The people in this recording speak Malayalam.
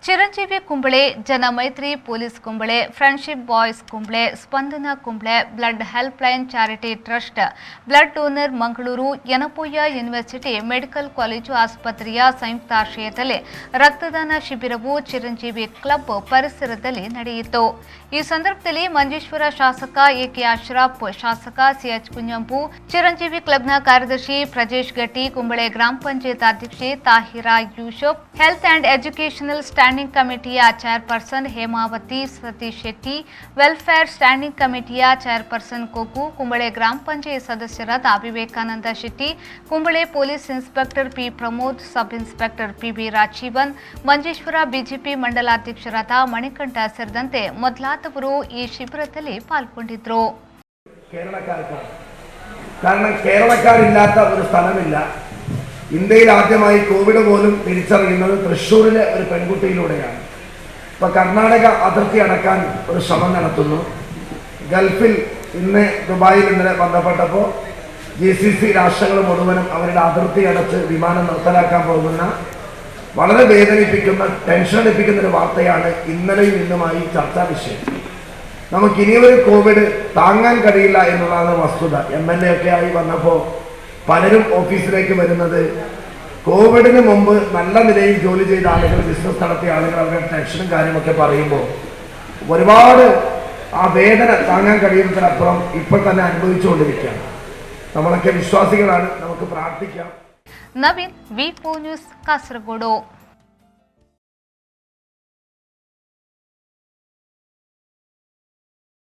Chiranjeevi Kumbla, Janamaithri police Kumbla, friendship boys Kumbla, Spandana Kumbla, blood helpline charity trust, blood donor Mangaluru, Yenepoya university medical college ಆಸ್ಪತ್ರೆಯ ಸಂಯುಕ್ತಾಶ್ರಯದಲ್ಲಿ ರಕ್ತದಾನ ಶಿಬಿರವು ಚಿರಂಜೀವಿ ಕ್ಲಬ್ ಪರಿಸರದಲ್ಲಿ ನಡೆಯಿತು. ಈ ಸಂದರ್ಭದಲ್ಲಿ ಮಂಜೇಶ್ವರ ಶಾಸಕ ಎಕೆ ಅಶ್ರಫ್, ಶಾಸಕ ಸಿಎಚ್ ಕುಂಜಂಪು, ಚಿರಂಜೀವಿ ಕ್ಲಬ್ನ ಕಾರ್ಯದರ್ಶಿ ಪ್ರಜೇಶ್ ಗಟ್ಟಿ, ಕುಂಬಳೆ ಗ್ರಾಮ ಪಂಚಾಯತ್ ಅಧ್ಯಕ್ಷೆ Tahira Yusuf, health and educational standing ಕಮಿಟಿಯ chairperson Hemavathi Satish Shetty, welfare standing ಕಮಿಟಿಯ ಚೇರ್ಪರ್ಸನ್ ಕೋಕು, ಕುಂಬಳೆ ಗ್ರಾಮ ಪಂಚಾಯತ್ ಸದಸ್ಯರಾದ Vivekananda Shetty, Kumbla police inspector P Pramod, sub inspector PB Rajeevan, Manjeshwar BJP ಮಂಡಲಾಧ್ಯಕ್ಷರಾದ ಮಣಿಕಂಠ ಸೇರಿದಂತೆ ಮೊದಲಾದವರು ಈ ಶಿಬಿರದಲ್ಲಿ ಪಾಲ್ಗೊಂಡಿದ್ದರು. കാരണം കേരളക്കാരില്ലാത്ത ഒരു സ്ഥലമില്ല. ഇന്ത്യയിൽ ആദ്യമായി കോവിഡ് പോലും തിരിച്ചറിയുന്നത് തൃശ്ശൂരിലെ ഒരു പെൺകുട്ടിയിലൂടെയാണ്. ഇപ്പോൾ കർണാടക അതിർത്തി അടക്കാൻ ഒരു ശ്രമം നടത്തുന്നു. ഗൾഫിൽ ഇന്ന് ദുബായിൽ ഇന്നലെ ബന്ധപ്പെട്ടപ്പോൾ GCC രാഷ്ട്രങ്ങൾ മുഴുവനും അവരുടെ അതിർത്തി അടച്ച് വിമാനം നിർത്തലാക്കാൻ പോകുന്ന വളരെ വേദനിപ്പിക്കുന്ന ടെൻഷൻ അടിപ്പിക്കുന്ന ഒരു വാർത്തയാണ് ഇന്നലെയും ഇന്നുമായി ചർച്ചാ വിഷയം. നമുക്കിനിയൊരു കോവിഡ് താങ്ങാൻ കഴിയില്ല എന്നുള്ളതാണ് വസ്തുത. MLA ഒക്കെ ആയി വന്നപ്പോൾ പലരും ഓഫീസിലേക്ക് വരുന്നത് കോവിഡിന് മുമ്പ് നല്ല നിലയിൽ ജോലി ചെയ്ത ആളുകൾ, ബിസിനസ് നടത്തിയ ആളുകൾ അവരുടെ ടെൻഷനും കാര്യമൊക്കെ പറയുമ്പോൾ ഒരുപാട് ആ വേദന താങ്ങാൻ കഴിയുന്നതിനപ്പുറം ഇപ്പോൾ തന്നെ അനുഭവിച്ചുകൊണ്ടിരിക്കുകയാണ്. നമ്മളൊക്കെ വിശ്വാസികളാണ്, നമുക്ക് പ്രാർത്ഥിക്കാം. Naveen, V4 news, Kasaragod.